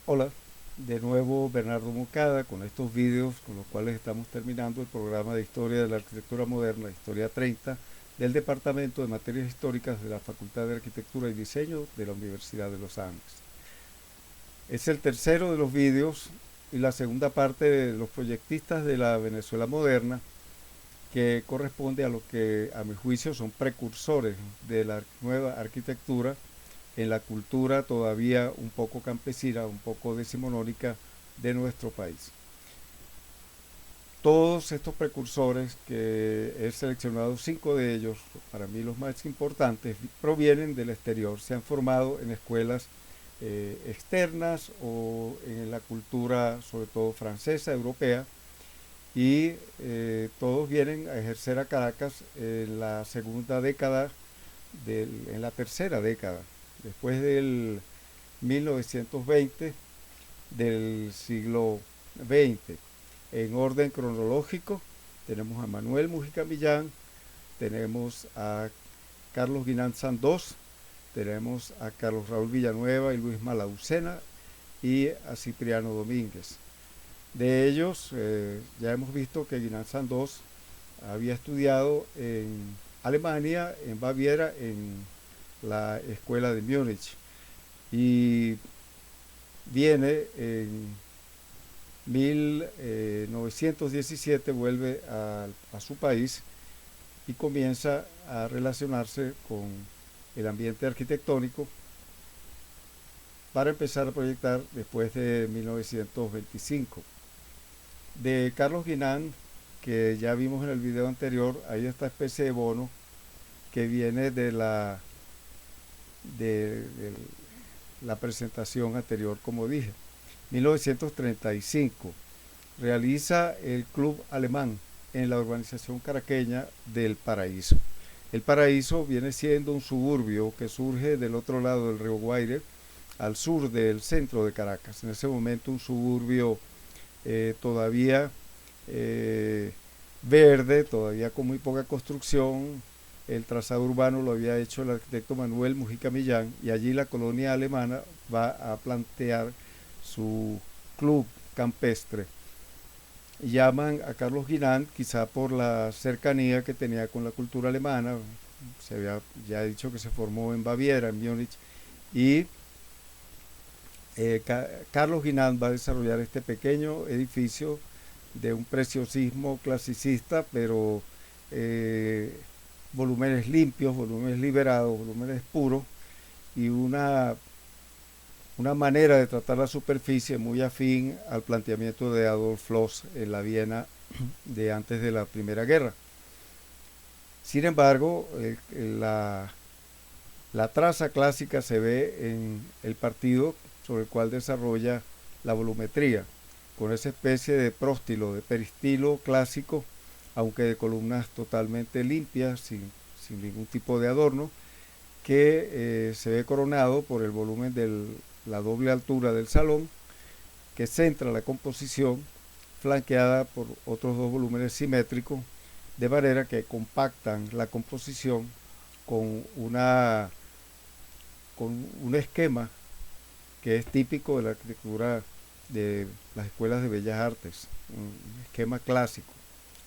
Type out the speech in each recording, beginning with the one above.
Hola, de nuevo Bernardo Moncada con estos vídeos con los cuales estamos terminando el programa de Historia de la Arquitectura Moderna, Historia 30, del Departamento de Materias Históricas de la Facultad de Arquitectura y Diseño de la Universidad de los Andes. Es el tercero de los vídeos y la segunda parte de los proyectistas de la Venezuela moderna, que corresponde a lo que a mi juicio son precursores de la nueva arquitectura en la cultura todavía un poco campesina, un poco decimonónica de nuestro país. Todos estos precursores, que he seleccionado 5 de ellos, para mí los más importantes, provienen del exterior, se han formado en escuelas externas o en la cultura sobre todo francesa, europea, y todos vienen a ejercer a Caracas en la segunda década, en la tercera década, después del 1920 del siglo XX. En orden cronológico, tenemos a Manuel Mujica Millán, tenemos a Carlos Guinán Sandós, tenemos a Carlos Raúl Villanueva y Luis Malaucena y a Cipriano Domínguez. De ellos, ya hemos visto que Guinán Sandós había estudiado en Alemania, en Baviera, en la escuela de Múnich, y viene en 1917, vuelve a su país y comienza a relacionarse con el ambiente arquitectónico para empezar a proyectar después de 1925. De Carlos Guinán, que ya vimos en el video anterior, hay esta especie de bono que viene de la presentación anterior, como dije. 1935 realiza el Club Alemán en la urbanización caraqueña del Paraíso. El Paraíso viene siendo un suburbio que surge del otro lado del río Guaire, al sur del centro de Caracas. En ese momento un suburbio todavía verde, todavía con muy poca construcción. El trazado urbano lo había hecho el arquitecto Manuel Mujica Millán, y allí la colonia alemana va a plantear su club campestre. Llaman a Carlos Guinán quizá por la cercanía que tenía con la cultura alemana. Se había ya dicho que se formó en Baviera, en Múnich, y Carlos Guinán va a desarrollar este pequeño edificio de un preciosismo clasicista, pero eh, volúmenes limpios, volúmenes liberados, volúmenes puros, y una manera de tratar la superficie muy afín al planteamiento de Adolf Loos en la Viena de antes de la Primera Guerra. Sin embargo, la traza clásica se ve en el partido sobre el cual desarrolla la volumetría, con esa especie de próstilo, de peristilo clásico, aunque de columnas totalmente limpias, sin ningún tipo de adorno, que se ve coronado por el volumen de la doble altura del salón, que centra la composición, flanqueada por otros dos volúmenes simétricos, de manera que compactan la composición con, una, con un esquema que es típico de la arquitectura de las escuelas de bellas artes, un esquema clásico,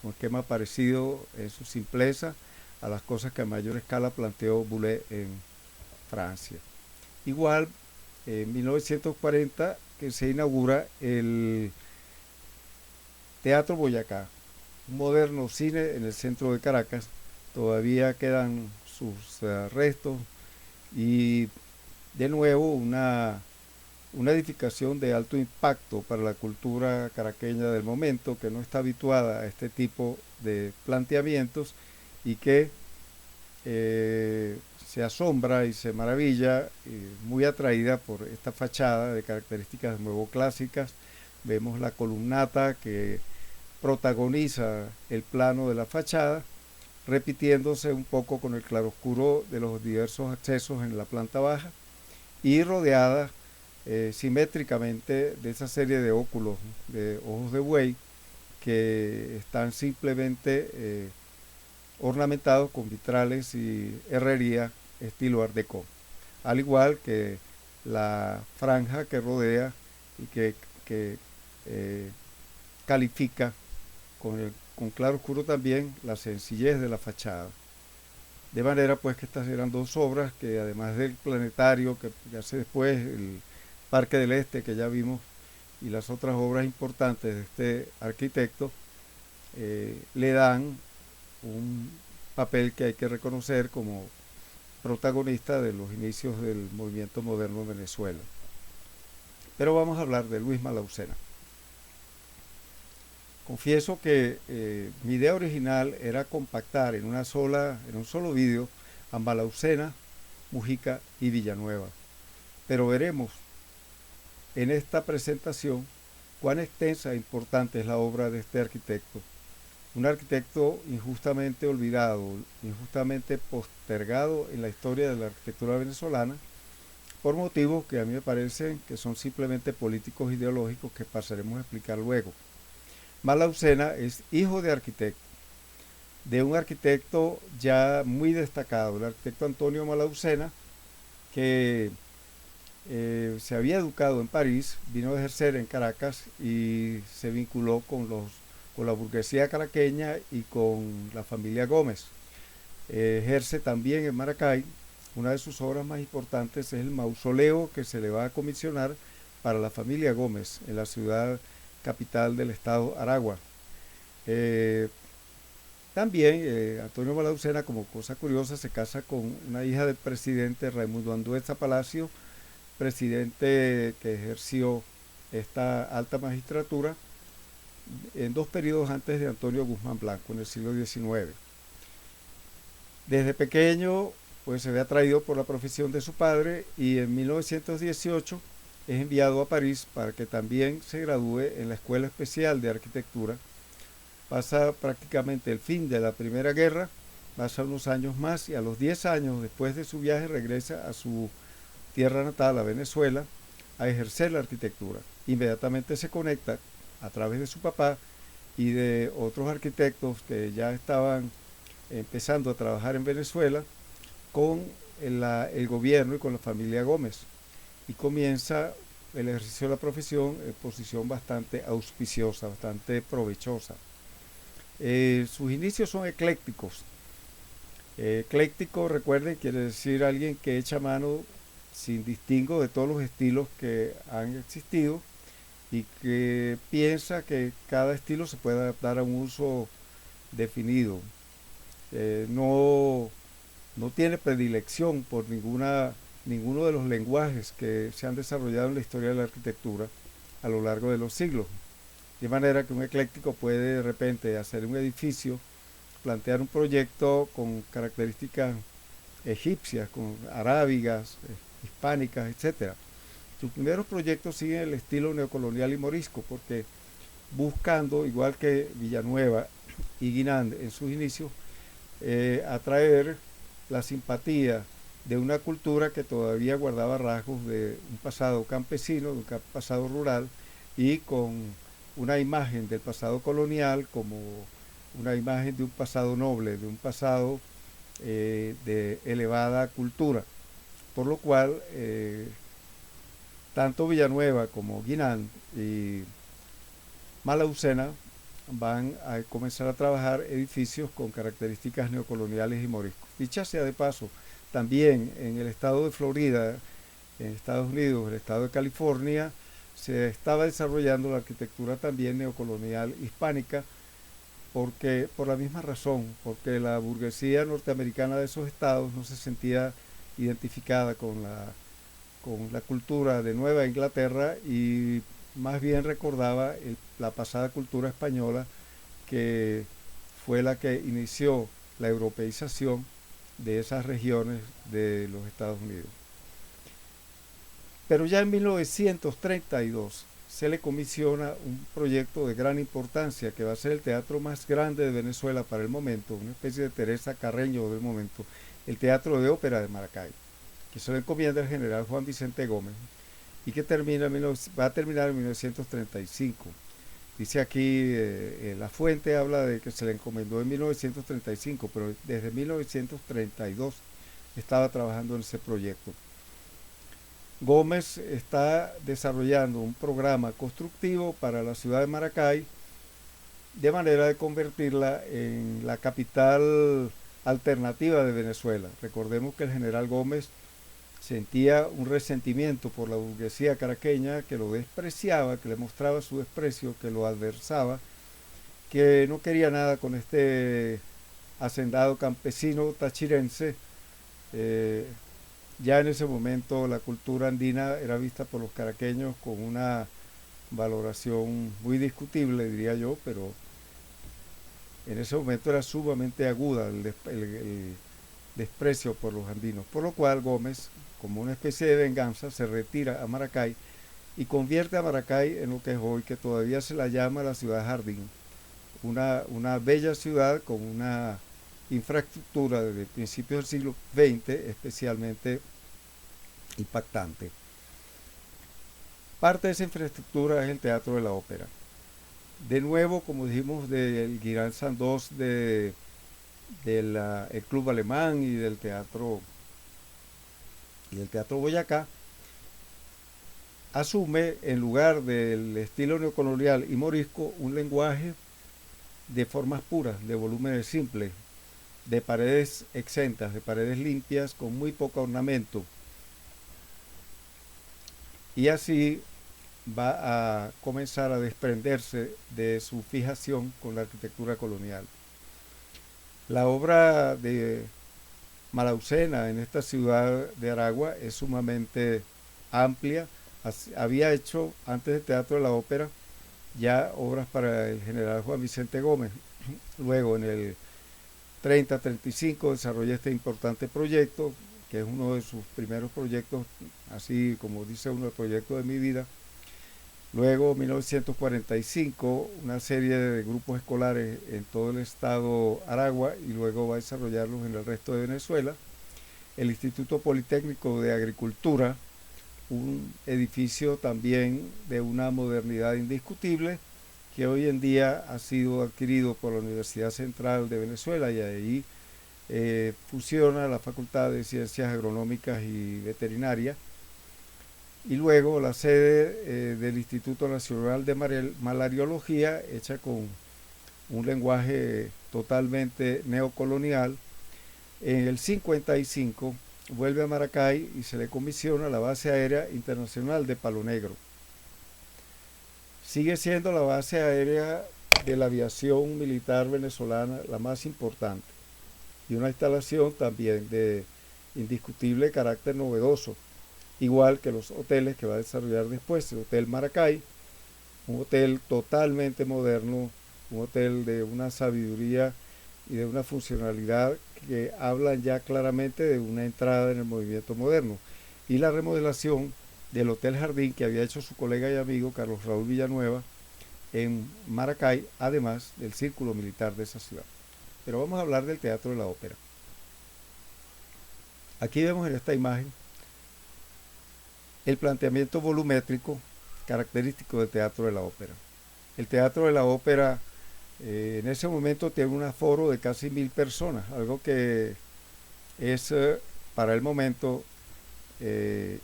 un esquema parecido en su simpleza a las cosas que a mayor escala planteó Boulez en Francia. Igual, en 1940, que se inaugura el Teatro Boyacá, un moderno cine en el centro de Caracas. Todavía quedan sus restos, y de nuevo una edificación de alto impacto para la cultura caraqueña del momento, que no está habituada a este tipo de planteamientos, y que se asombra y se maravilla, muy atraída por esta fachada de características de nuevo clásicas. Vemos la columnata que protagoniza el plano de la fachada, repitiéndose un poco con el claroscuro de los diversos accesos en la planta baja, y rodeada simétricamente de esa serie de óculos, de ojos de buey, que están simplemente ornamentados con vitrales y herrería estilo Art Deco, al igual que la franja que rodea y que eh, califica con claroscuro también la sencillez de la fachada. De manera pues que estas eran dos obras que, además del planetario que hace después, el Parque del Este que ya vimos, y las otras obras importantes de este arquitecto, le dan un papel que hay que reconocer como protagonista de los inicios del movimiento moderno en Venezuela. Pero vamos a hablar de Luis Malaucena. Confieso que mi idea original era compactar en un solo vídeo a Malaucena, Mujica y Villanueva. Pero veremos en esta presentación cuán extensa e importante es la obra de este arquitecto. Un arquitecto injustamente olvidado, injustamente postergado en la historia de la arquitectura venezolana, por motivos que a mí me parecen que son simplemente políticos ideológicos que pasaremos a explicar luego. Malaucena es hijo de arquitecto, de un arquitecto ya muy destacado, el arquitecto Antonio Malaucena, que se había educado en París, vino a ejercer en Caracas y se vinculó con la burguesía caraqueña y con la familia Gómez. Ejerce también en Maracay. Una de sus obras más importantes es el mausoleo que se le va a comisionar para la familia Gómez en la ciudad capital del estado Aragua. También Antonio Malaucena, como cosa curiosa, se casa con una hija del presidente Raimundo Andueza Palacio, presidente que ejerció esta alta magistratura en dos periodos antes de Antonio Guzmán Blanco, en el siglo XIX. Desde pequeño pues se ve atraído por la profesión de su padre y en 1918 es enviado a París para que también se gradúe en la Escuela Especial de Arquitectura. Pasa prácticamente el fin de la Primera Guerra, pasa unos años más y a los 10 años después de su viaje regresa a su tierra natal, a Venezuela, a ejercer la arquitectura. Inmediatamente se conecta a través de su papá y de otros arquitectos que ya estaban empezando a trabajar en Venezuela con el gobierno y con la familia Gómez, y comienza el ejercicio de la profesión en posición bastante auspiciosa, bastante provechosa. Sus inicios son eclécticos. Ecléctico, recuerden, quiere decir alguien que echa mano sin distingo de todos los estilos que han existido y que piensa que cada estilo se puede adaptar a un uso definido. No tiene predilección por ninguno de los lenguajes que se han desarrollado en la historia de la arquitectura a lo largo de los siglos. De manera que un ecléctico puede de repente hacer un edificio, plantear un proyecto con características egipcias, con arábigas, hispánicas, etc. Sus primeros proyectos siguen el estilo neocolonial y morisco, porque buscando, igual que Villanueva y Guinand en sus inicios, atraer la simpatía de una cultura que todavía guardaba rasgos de un pasado campesino, de un pasado rural, y con una imagen del pasado colonial como una imagen de un pasado noble, de un pasado de elevada cultura. Por lo cual, tanto Villanueva como Guinand y Malaucena van a comenzar a trabajar edificios con características neocoloniales y moriscos. Dicha sea de paso, también en el estado de Florida, en Estados Unidos, el estado de California, se estaba desarrollando la arquitectura también neocolonial hispánica, porque por la misma razón, porque la burguesía norteamericana de esos estados no se sentía identificada con la cultura de Nueva Inglaterra y más bien recordaba la pasada cultura española, que fue la que inició la europeización de esas regiones de los Estados Unidos. Pero ya en 1932 se le comisiona un proyecto de gran importancia que va a ser el teatro más grande de Venezuela para el momento, una especie de Teresa Carreño del momento, el Teatro de Ópera de Maracay, que se lo encomienda el general Juan Vicente Gómez y que va a terminar en 1935. Dice aquí, la fuente habla de que se le encomendó en 1935, pero desde 1932 estaba trabajando en ese proyecto. Gómez está desarrollando un programa constructivo para la ciudad de Maracay de manera de convertirla en la capital alternativa de Venezuela. Recordemos que el general Gómez sentía un resentimiento por la burguesía caraqueña, que lo despreciaba, que le mostraba su desprecio, que lo adversaba, que no quería nada con este hacendado campesino tachirense. Ya en ese momento la cultura andina era vista por los caraqueños con una valoración muy discutible, diría yo, pero en ese momento era sumamente aguda el desprecio por los andinos, por lo cual Gómez, como una especie de venganza, se retira a Maracay y convierte a Maracay en lo que es hoy, que todavía se la llama la ciudad jardín, una bella ciudad con una infraestructura desde principios del siglo XX especialmente impactante. Parte de esa infraestructura es el Teatro de la Ópera. De nuevo, como dijimos, del Guirán Sandós, del Club Alemán y del Teatro Boyacá, asume en lugar del estilo neocolonial y morisco un lenguaje de formas puras, de volúmenes simples, de paredes exentas, de paredes limpias con muy poco ornamento. Y así va a comenzar a desprenderse de su fijación con la arquitectura colonial. La obra de Malaucena en esta ciudad de Aragua es sumamente amplia. Había hecho antes del Teatro de la Ópera ya obras para el general Juan Vicente Gómez. Luego en el 30-35 desarrolla este importante proyecto, que es uno de sus primeros proyectos, así como dice uno, el proyecto de mi vida. Luego, en 1945, una serie de grupos escolares en todo el estado Aragua y luego va a desarrollarlos en el resto de Venezuela. El Instituto Politécnico de Agricultura, un edificio también de una modernidad indiscutible, que hoy en día ha sido adquirido por la Universidad Central de Venezuela y ahí fusiona la Facultad de Ciencias Agronómicas y Veterinarias. Y luego la sede del Instituto Nacional de Malariología, hecha con un lenguaje totalmente neocolonial. En el 55 vuelve a Maracay y se le comisiona la base aérea internacional de Palo Negro. Sigue siendo la base aérea de la aviación militar venezolana la más importante y una instalación también de indiscutible carácter novedoso, igual que los hoteles que va a desarrollar después. El Hotel Maracay, un hotel totalmente moderno, un hotel de una sabiduría y de una funcionalidad que hablan ya claramente de una entrada en el movimiento moderno. Y la remodelación del Hotel Jardín que había hecho su colega y amigo Carlos Raúl Villanueva en Maracay, además del círculo militar de esa ciudad. Pero vamos a hablar del Teatro de la Ópera. Aquí vemos en esta imagen el planteamiento volumétrico característico del Teatro de la Ópera. El Teatro de la Ópera en ese momento tiene un aforo de casi 1000 personas, algo que es para el momento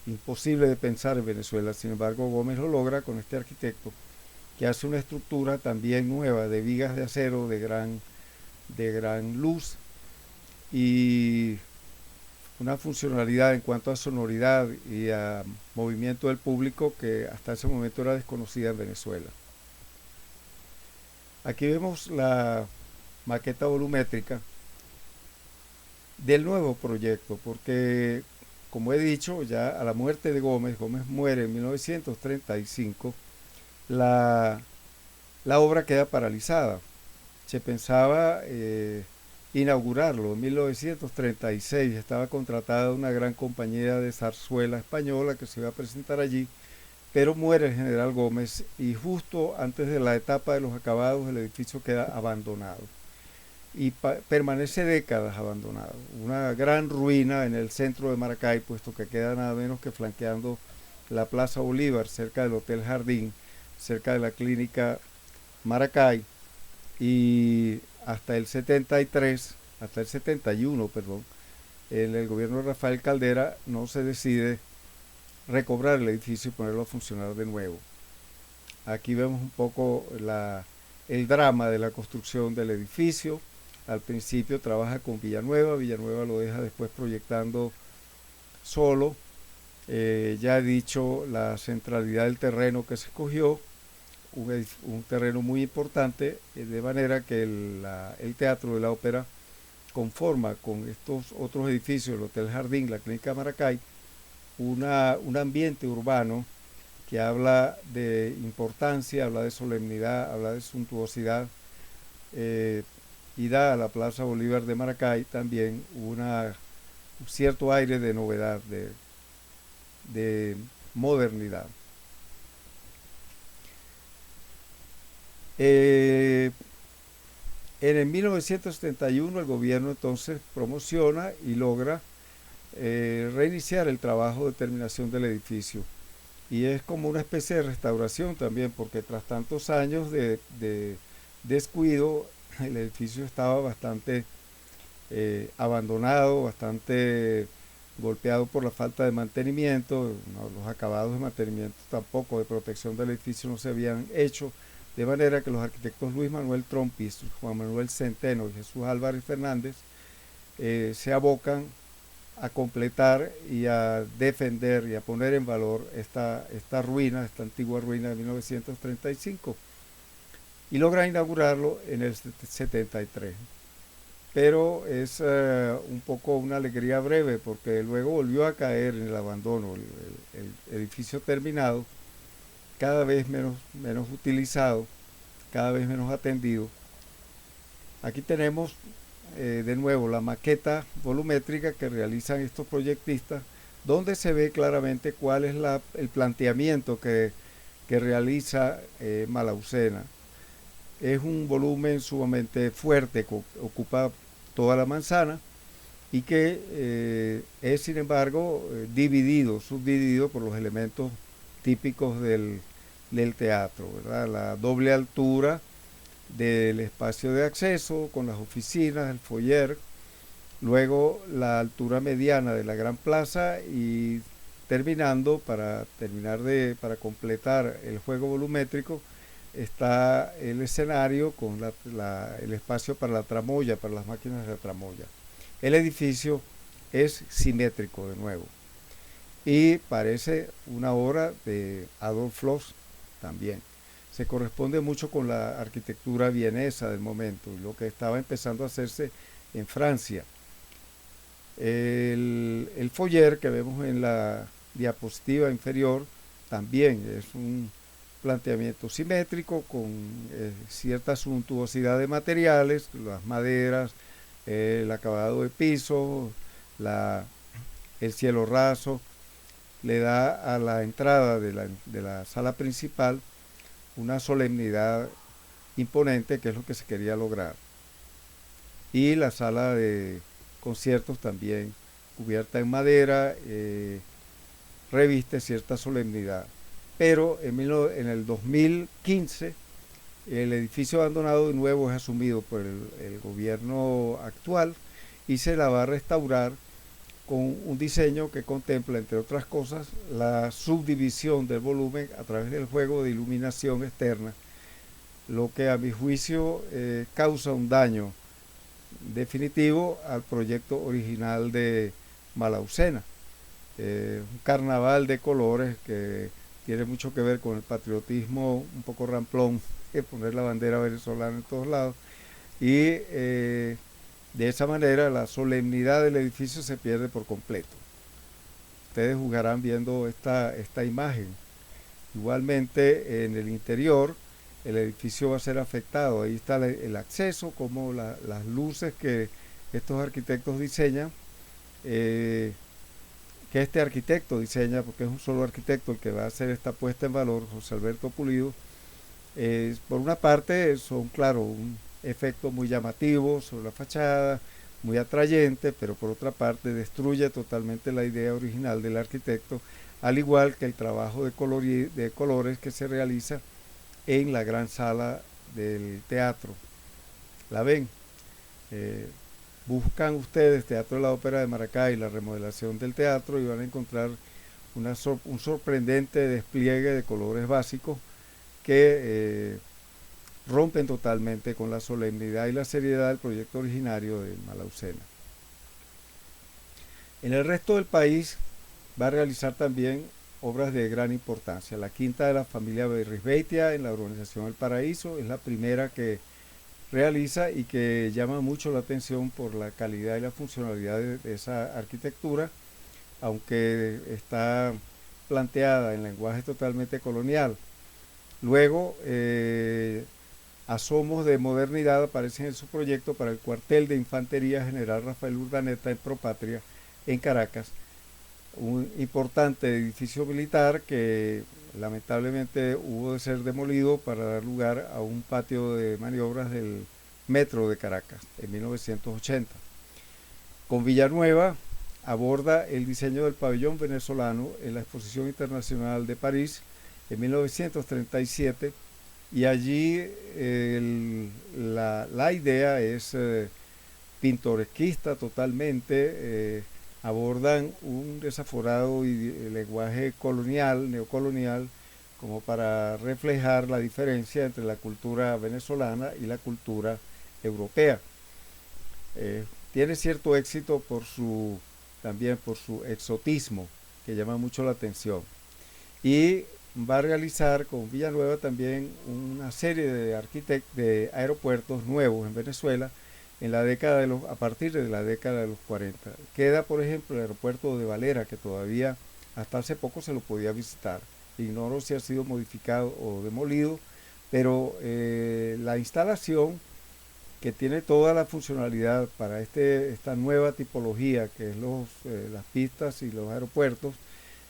imposible de pensar en Venezuela. Sin embargo, Gómez lo logra con este arquitecto que hace una estructura también nueva de vigas de acero de gran luz y una funcionalidad en cuanto a sonoridad y a movimiento del público que hasta ese momento era desconocida en Venezuela. Aquí vemos la maqueta volumétrica del nuevo proyecto, porque como he dicho, ya a la muerte de Gómez muere en 1935, la obra queda paralizada. Se pensaba inaugurarlo en 1936, estaba contratada una gran compañía de zarzuela española que se iba a presentar allí, pero muere el general Gómez y justo antes de la etapa de los acabados el edificio queda abandonado y permanece décadas abandonado. Una gran ruina en el centro de Maracay, puesto que queda nada menos que flanqueando la Plaza Bolívar, cerca del Hotel Jardín, cerca de la clínica Maracay, y hasta el 71, en el gobierno de Rafael Caldera no se decide recobrar el edificio y ponerlo a funcionar de nuevo. Aquí vemos un poco el drama de la construcción del edificio. Al principio trabaja con Villanueva, Villanueva lo deja después proyectando solo. Ya he dicho la centralidad del terreno que se escogió, un terreno muy importante, de manera que el Teatro de la Ópera conforma con estos otros edificios, el Hotel Jardín, la Clínica Maracay, un ambiente urbano que habla de importancia, habla de solemnidad, habla de suntuosidad, y da a la Plaza Bolívar de Maracay también un cierto aire de novedad, de modernidad. En el 1971 el gobierno entonces promociona y logra reiniciar el trabajo de terminación del edificio. Y es como una especie de restauración también, porque tras tantos años de descuido, el edificio estaba bastante abandonado, bastante golpeado por la falta de mantenimiento. No, los acabados de mantenimiento tampoco, de protección del edificio, no se habían hecho, de manera que los arquitectos Luis Manuel Trompis, Juan Manuel Centeno y Jesús Álvarez Fernández se abocan a completar y a defender y a poner en valor esta ruina, esta antigua ruina de 1935, y logra inaugurarlo en el 73. Pero es un poco una alegría breve, porque luego volvió a caer en el abandono, el edificio terminado, cada vez menos utilizado, cada vez menos atendido. Aquí tenemos de nuevo la maqueta volumétrica que realizan estos proyectistas, donde se ve claramente cuál es el planteamiento que realiza Malaucena. Es un volumen sumamente fuerte, ocupa toda la manzana, y que es sin embargo subdividido por los elementos típicos del teatro, ¿verdad? La doble altura del espacio de acceso con las oficinas, el foyer, luego la altura mediana de la gran plaza, y terminando, para completar el juego volumétrico, está el escenario con el espacio para la tramoya, para las máquinas de la tramoya. El edificio es simétrico de nuevo y parece una obra de Adolf Loos también. Se corresponde mucho con la arquitectura vienesa del momento y lo que estaba empezando a hacerse en Francia. El foyer que vemos en la diapositiva inferior también es un planteamiento simétrico con cierta suntuosidad de materiales, las maderas, el acabado de piso, el cielo raso, le da a la entrada de la sala principal una solemnidad imponente, que es lo que se quería lograr. Y la sala de conciertos también, cubierta en madera, reviste cierta solemnidad. Pero en el 2015 el edificio abandonado de nuevo es asumido por el gobierno actual y se la va a restaurar con un diseño que contempla, entre otras cosas, la subdivisión del volumen a través del juego de iluminación externa, lo que a mi juicio causa un daño definitivo al proyecto original de Malaucena. Un carnaval de colores que tiene mucho que ver con el patriotismo un poco ramplón, poner la bandera venezolana en todos lados, y de esa manera la solemnidad del edificio se pierde por completo. Ustedes juzgarán viendo esta imagen. Igualmente en el interior el edificio va a ser afectado. Ahí está el acceso, como las luces que estos arquitectos diseñan, que este arquitecto diseña, porque es un solo arquitecto el que va a hacer esta puesta en valor, José Alberto Pulido. Por una parte son, claro, un efecto muy llamativo sobre la fachada, muy atrayente, pero por otra parte destruye totalmente la idea original del arquitecto, al igual que el trabajo de colores que se realiza en la gran sala del teatro. ¿La ven? Buscan ustedes Teatro de la Ópera de Maracay, la remodelación del teatro, y van a encontrar un sorprendente despliegue de colores básicos que rompen totalmente con la solemnidad y la seriedad del proyecto originario de Malaucena. En el resto del país va a realizar también obras de gran importancia. La quinta de la familia Berrizbeitia en la urbanización El Paraíso es la primera que realiza y que llama mucho la atención por la calidad y la funcionalidad de esa arquitectura, aunque está planteada en lenguaje totalmente colonial. Luego, asomos de modernidad aparecen en su proyecto para el cuartel de Infantería General Rafael Urdaneta en Propatria, en Caracas, un importante edificio militar que lamentablemente hubo de ser demolido para dar lugar a un patio de maniobras del metro de Caracas en 1980. Con Villanueva aborda el diseño del pabellón venezolano en la Exposición Internacional de París en 1937 y allí la idea es pintoresquista totalmente. Abordan un desaforado lenguaje colonial, neocolonial, como para reflejar la diferencia entre la cultura venezolana y la cultura europea. Tiene cierto éxito también por su exotismo, que llama mucho la atención. Y va a realizar con Villanueva también una serie de aeropuertos nuevos en Venezuela, a partir de la década de los 40. Queda, por ejemplo, el aeropuerto de Valera, que todavía hasta hace poco se lo podía visitar. Ignoro si ha sido modificado o demolido, pero la instalación, que tiene toda la funcionalidad para esta nueva tipología, que es las pistas y los aeropuertos,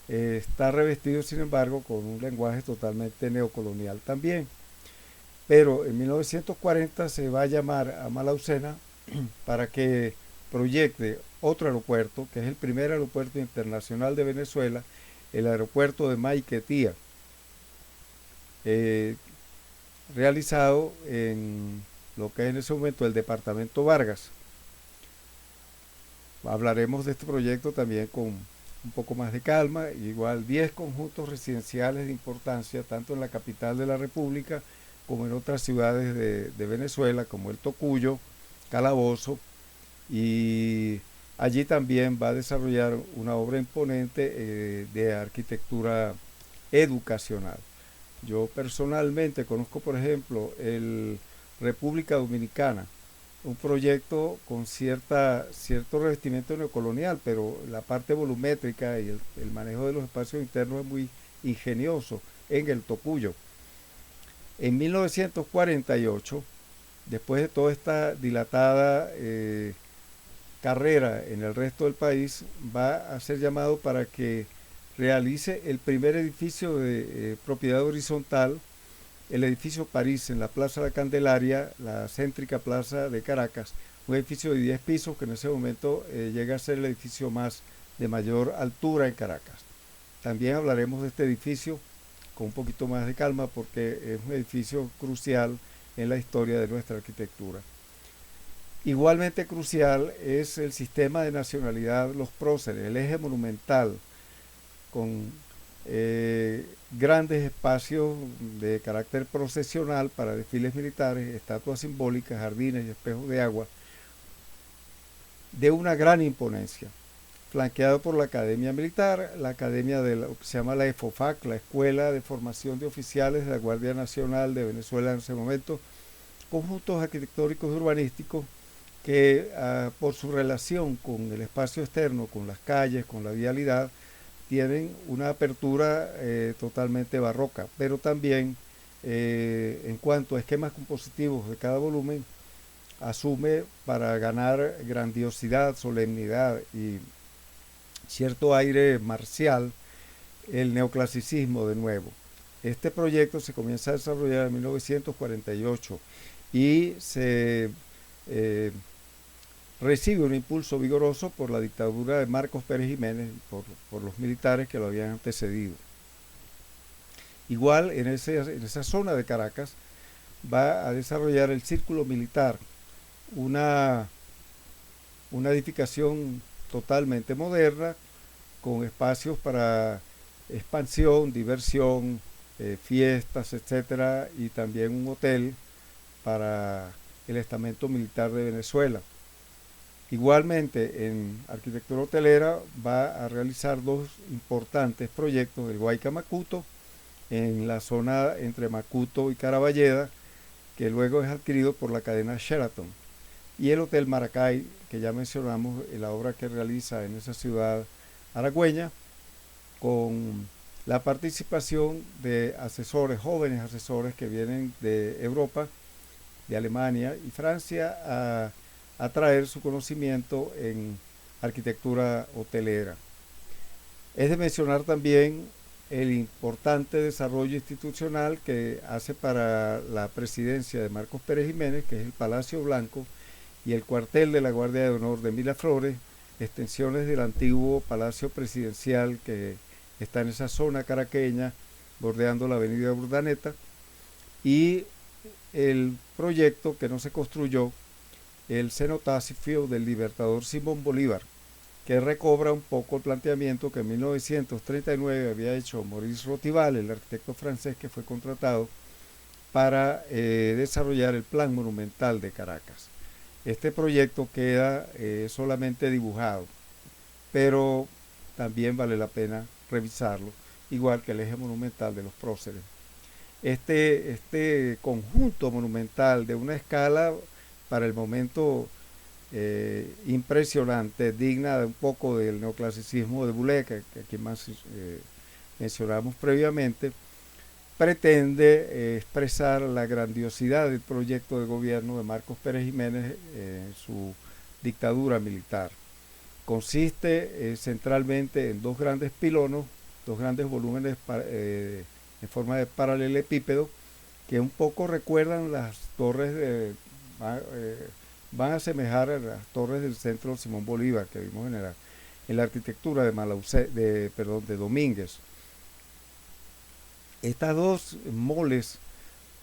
está revestido, sin embargo, con un lenguaje totalmente neocolonial también. Pero en 1940 se va a llamar a Malaucena para que proyecte otro aeropuerto, que es el primer aeropuerto internacional de Venezuela, el aeropuerto de Maiquetía, realizado en lo que es en ese momento el departamento Vargas. Hablaremos de este proyecto también con un poco más de calma. Igual 10 conjuntos residenciales de importancia, tanto en la capital de la República como en otras ciudades de Venezuela, como el Tocuyo, Calabozo, y allí también va a desarrollar una obra imponente de arquitectura educacional. Yo personalmente conozco, por ejemplo, el República Dominicana, un proyecto con cierto revestimiento neocolonial, pero la parte volumétrica y el manejo de los espacios internos es muy ingenioso en el Tocuyo. En 1948, después de toda esta dilatada carrera en el resto del país, va a ser llamado para que realice el primer edificio de propiedad horizontal, el edificio París, en la Plaza de la Candelaria, la céntrica plaza de Caracas, un edificio de 10 pisos que en ese momento llega a ser el edificio de mayor altura en Caracas. También hablaremos de este edificio con un poquito más de calma porque es un edificio crucial en la historia de nuestra arquitectura. Igualmente crucial es el sistema de nacionalidad, los próceres, el eje monumental, con grandes espacios de carácter procesional para desfiles militares, estatuas simbólicas, jardines y espejos de agua, de una gran imponencia, flanqueado por la Academia Militar, la Academia de lo que se llama la EFOFAC, la Escuela de Formación de Oficiales de la Guardia Nacional de Venezuela en ese momento, conjuntos arquitectónicos y urbanísticos que por su relación con el espacio externo, con las calles, con la vialidad, tienen una apertura totalmente barroca, pero también en cuanto a esquemas compositivos de cada volumen, asume para ganar grandiosidad, solemnidad y cierto aire marcial el neoclasicismo de nuevo. Este proyecto se comienza a desarrollar en 1948 y se recibe un impulso vigoroso por la dictadura de Marcos Pérez Jiménez, por los militares que lo habían antecedido. Igual en esa zona de Caracas va a desarrollar el Círculo Militar, una edificación totalmente moderna, con espacios para expansión, diversión, fiestas, etcétera, y también un hotel para el estamento militar de Venezuela. Igualmente, en arquitectura hotelera va a realizar dos importantes proyectos: el Guayca Macuto, en la zona entre Macuto y Caraballeda, que luego es adquirido por la cadena Sheraton, y el Hotel Maracay, que ya mencionamos, la obra que realiza en esa ciudad aragüeña, con la participación de asesores, jóvenes asesores que vienen de Europa, de Alemania y Francia, a traer su conocimiento en arquitectura hotelera. Es de mencionar también el importante desarrollo institucional que hace para la presidencia de Marcos Pérez Jiménez, que es el Palacio Blanco y el cuartel de la Guardia de Honor de Miraflores, extensiones del antiguo Palacio Presidencial que está en esa zona caraqueña, bordeando la avenida Urdaneta, y el proyecto que no se construyó, el cenotafio del libertador Simón Bolívar, que recobra un poco el planteamiento que en 1939 había hecho Maurice Rotival, el arquitecto francés que fue contratado para desarrollar el plan monumental de Caracas. Este proyecto queda solamente dibujado, pero también vale la pena revisarlo, igual que el eje monumental de los próceres. Este conjunto monumental de una escala para el momento impresionante, digna de un poco del neoclasicismo de Boulez, que aquí más mencionamos previamente, pretende expresar la grandiosidad del proyecto de gobierno de Marcos Pérez Jiménez en su dictadura militar. Consiste centralmente en dos grandes pilonos, dos grandes volúmenes en forma de paralelepípedo, que un poco recuerdan las torres van a asemejar a las torres del centro Simón Bolívar que vimos en la arquitectura de Domínguez. Estas dos moles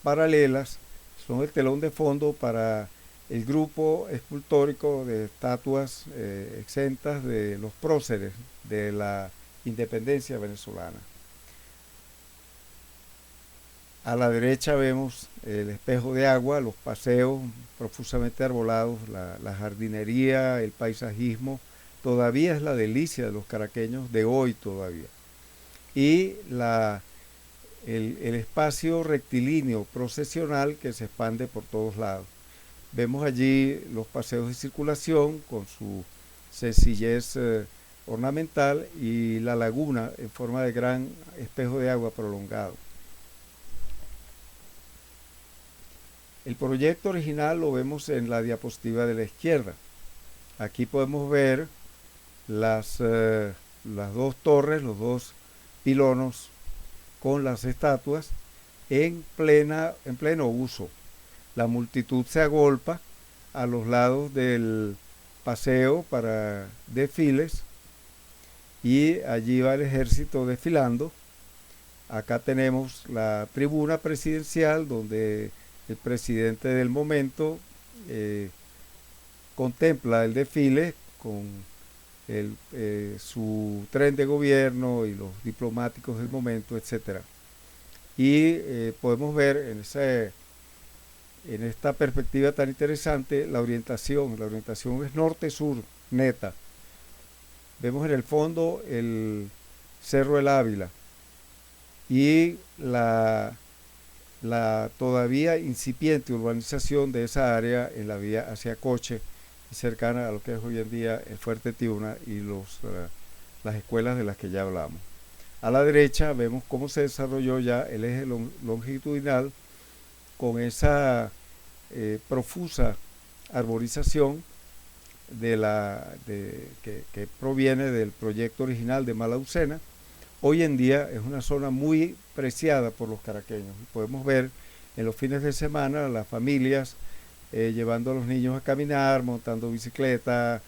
paralelas son el telón de fondo para el grupo escultórico de estatuas exentas de los próceres de la independencia venezolana. A la derecha vemos el espejo de agua, los paseos profusamente arbolados, la jardinería, el paisajismo. Todavía es la delicia de los caraqueños de hoy todavía. Y el espacio rectilíneo procesional que se expande por todos lados. Vemos allí los paseos de circulación con su sencillez ornamental y la laguna en forma de gran espejo de agua prolongado. El proyecto original lo vemos en la diapositiva de la izquierda. Aquí podemos ver las dos torres, los dos pilonos con las estatuas en pleno uso. La multitud se agolpa a los lados del paseo para desfiles y allí va el ejército desfilando. Acá tenemos la tribuna presidencial donde el presidente del momento contempla el desfile con su tren de gobierno y los diplomáticos del momento, etc. Y podemos ver en esta perspectiva tan interesante la orientación es norte-sur neta. Vemos en el fondo el Cerro del Ávila y la todavía incipiente urbanización de esa área en la vía hacia Coche, cercana a lo que es hoy en día el Fuerte Tiuna y las escuelas de las que ya hablamos. A la derecha vemos cómo se desarrolló ya el eje longitudinal con esa profusa arborización que proviene del proyecto original de Malaucena. Hoy en día es una zona muy preciada por los caraqueños. Podemos ver en los fines de semana las familias llevando a los niños a caminar, montando bicicleta,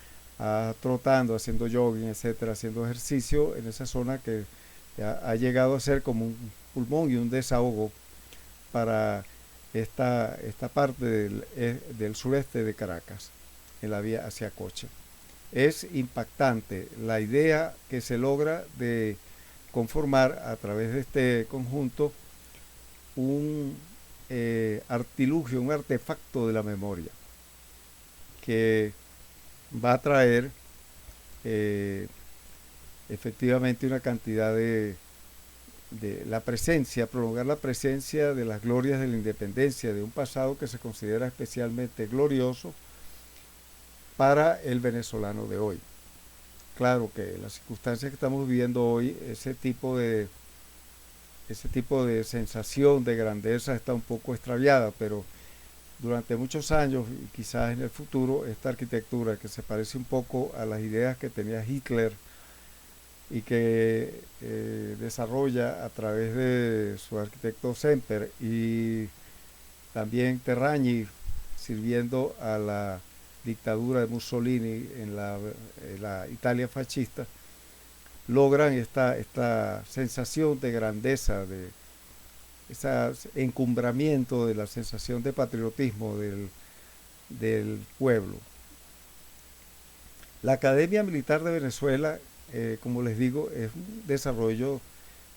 trotando, haciendo jogging, etcétera, haciendo ejercicio en esa zona que ha llegado a ser como un pulmón y un desahogo para esta parte del sureste de Caracas, en la vía hacia Coche. Es impactante la idea que se logra de conformar a través de este conjunto un artilugio, un artefacto de la memoria que va a traer efectivamente una cantidad de la presencia, prolongar la presencia de las glorias de la independencia, de un pasado que se considera especialmente glorioso para el venezolano de hoy. Claro que las circunstancias que estamos viviendo hoy, ese tipo de sensación de grandeza está un poco extraviada, pero durante muchos años y quizás en el futuro, esta arquitectura que se parece un poco a las ideas que tenía Hitler y que desarrolla a través de su arquitecto Semper y también Terragni sirviendo a la dictadura de Mussolini en la Italia fascista, logran esta sensación de grandeza, de ese encumbramiento de la sensación de patriotismo del pueblo. La Academia Militar de Venezuela, como les digo, es un desarrollo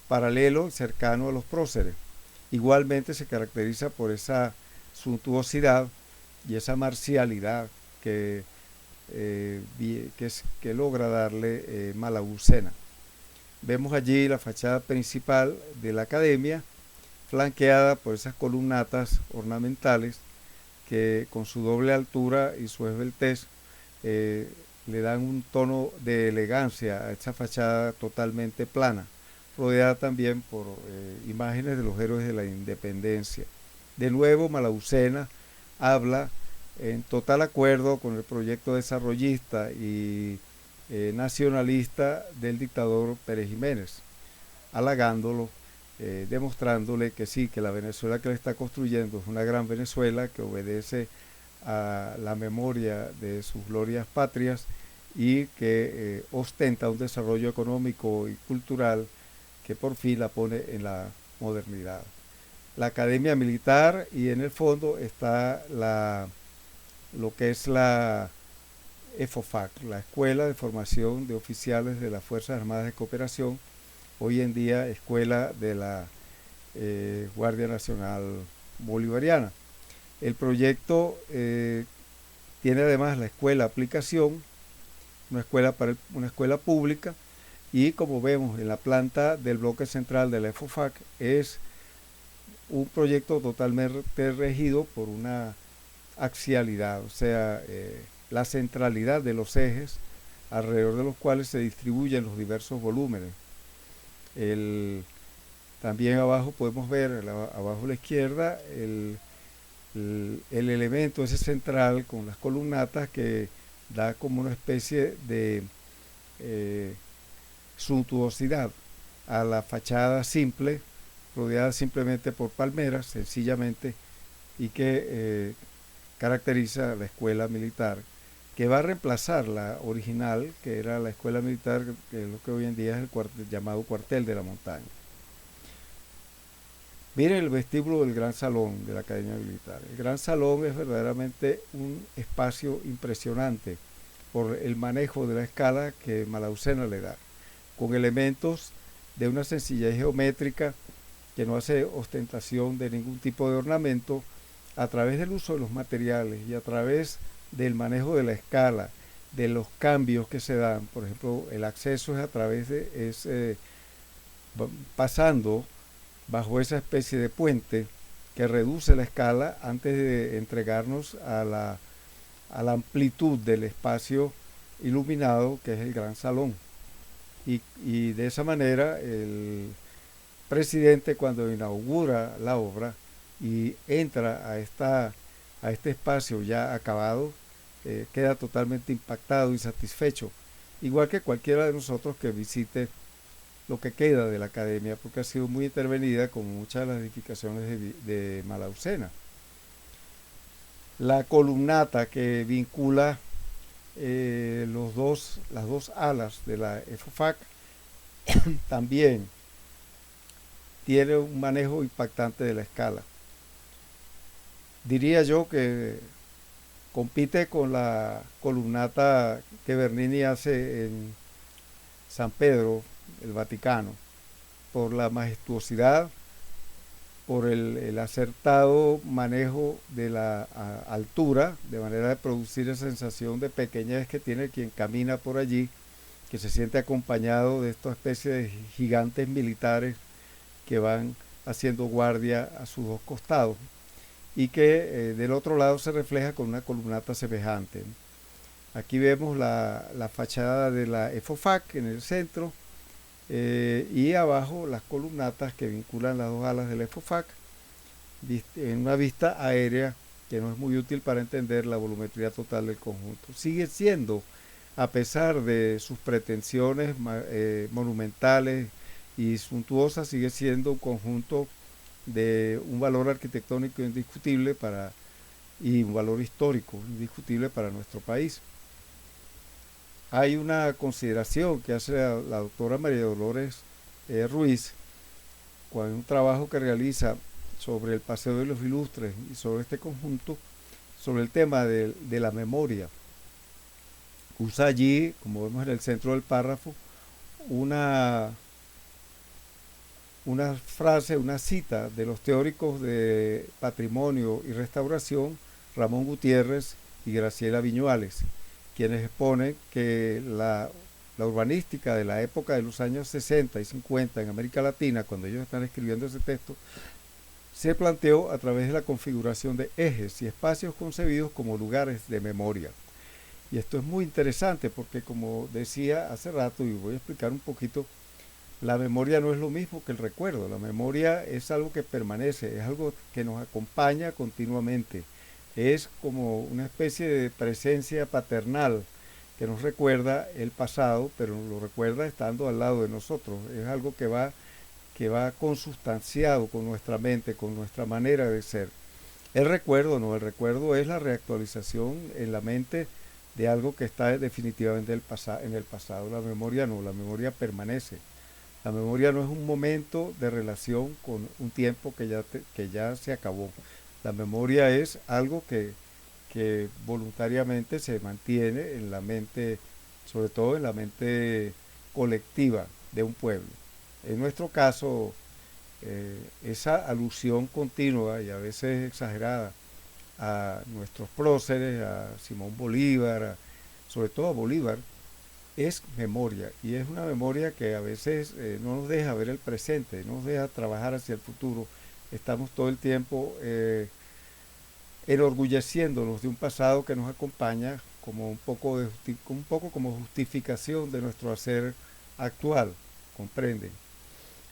paralelo, cercano a los próceres. Igualmente se caracteriza por esa suntuosidad y esa marcialidad que logra darle Malaucena. Vemos allí la fachada principal de la academia, flanqueada por esas columnatas ornamentales que con su doble altura y su esbeltez le dan un tono de elegancia a esta fachada totalmente plana, rodeada también por imágenes de los héroes de la independencia. De nuevo, Malaucena habla en total acuerdo con el proyecto desarrollista y nacionalista del dictador Pérez Jiménez, halagándolo, demostrándole que sí, que la Venezuela que él está construyendo es una gran Venezuela que obedece a la memoria de sus glorias patrias y que ostenta un desarrollo económico y cultural que por fin la pone en la modernidad. La Academia Militar, y en el fondo está lo que es la EFOFAC, la Escuela de Formación de Oficiales de las Fuerzas Armadas de Cooperación, hoy en día Escuela de la Guardia Nacional Bolivariana. El proyecto tiene además la escuela aplicación, una escuela pública, y como vemos en la planta del bloque central de la EFOFAC es un proyecto totalmente regido por una axialidad, o sea, la centralidad de los ejes alrededor de los cuales se distribuyen los diversos volúmenes. También abajo podemos ver, abajo a la izquierda, el elemento ese central con las columnatas que da como una especie de suntuosidad a la fachada simple, rodeada simplemente por palmeras, sencillamente, y que caracteriza la escuela militar, que va a reemplazar la original, que era la escuela militar, que es lo que hoy en día es el llamado cuartel de la montaña. Miren el vestíbulo del Gran Salón de la Academia Militar. El Gran Salón es verdaderamente un espacio impresionante por el manejo de la escala que Malaucena le da, con elementos de una sencillez geométrica que no hace ostentación de ningún tipo de ornamento, a través del uso de los materiales y a través del manejo de la escala, de los cambios que se dan. Por ejemplo, el acceso es a través de pasando bajo esa especie de puente que reduce la escala antes de entregarnos a la amplitud del espacio iluminado que es el Gran Salón. Y de esa manera el presidente, cuando inaugura la obra y entra a este espacio ya acabado, queda totalmente impactado y satisfecho, igual que cualquiera de nosotros que visite lo que queda de la academia, porque ha sido muy intervenida como muchas de las edificaciones de Malaucena. La columnata que vincula las dos alas de la EFOFAC también tiene un manejo impactante de la escala. Diría yo que compite con la columnata que Bernini hace en San Pedro, el Vaticano, por la majestuosidad, por el acertado manejo de la altura, de manera de producir esa sensación de pequeñez que tiene quien camina por allí, que se siente acompañado de esta especie de gigantes militares que van haciendo guardia a sus dos costados, y que del otro lado se refleja con una columnata semejante. Aquí vemos la fachada de la EFOFAC en el centro, y abajo las columnatas que vinculan las dos alas del EFOFAC, en una vista aérea que no es muy útil para entender la volumetría total del conjunto. Sigue siendo, a pesar de sus pretensiones monumentales y suntuosas, sigue siendo un conjunto de un valor arquitectónico indiscutible y un valor histórico indiscutible para nuestro país. Hay una consideración que hace la doctora María Dolores Ruiz, con un trabajo que realiza sobre el Paseo de los Ilustres y sobre este conjunto, sobre el tema de la memoria. Usa allí, como vemos en el centro del párrafo, una frase, una cita de los teóricos de patrimonio y restauración, Ramón Gutiérrez y Graciela Viñuales, quienes exponen que la urbanística de la época de los años 60 y 50 en América Latina, cuando ellos están escribiendo ese texto, se planteó a través de la configuración de ejes y espacios concebidos como lugares de memoria. Y esto es muy interesante porque, como decía hace rato, y voy a explicar un poquito, la memoria no es lo mismo que el recuerdo. La memoria es algo que permanece, es algo que nos acompaña continuamente. Es como una especie de presencia paternal que nos recuerda el pasado, pero nos lo recuerda estando al lado de nosotros. Es algo que va consustanciado con nuestra mente, con nuestra manera de ser. El recuerdo no, el recuerdo es la reactualización en la mente de algo que está definitivamente en el pasado. La memoria no, la memoria permanece. La memoria no es un momento de relación con un tiempo que ya se acabó. La memoria es algo que voluntariamente se mantiene en la mente, sobre todo en la mente colectiva de un pueblo. En nuestro caso, esa alusión continua y a veces exagerada a nuestros próceres, a Simón Bolívar, sobre todo a Bolívar, es memoria, y es una memoria que a veces no nos deja ver el presente, no nos deja trabajar hacia el futuro. Estamos todo el tiempo enorgulleciéndonos de un pasado que nos acompaña como un poco como justificación de nuestro hacer actual, ¿comprenden?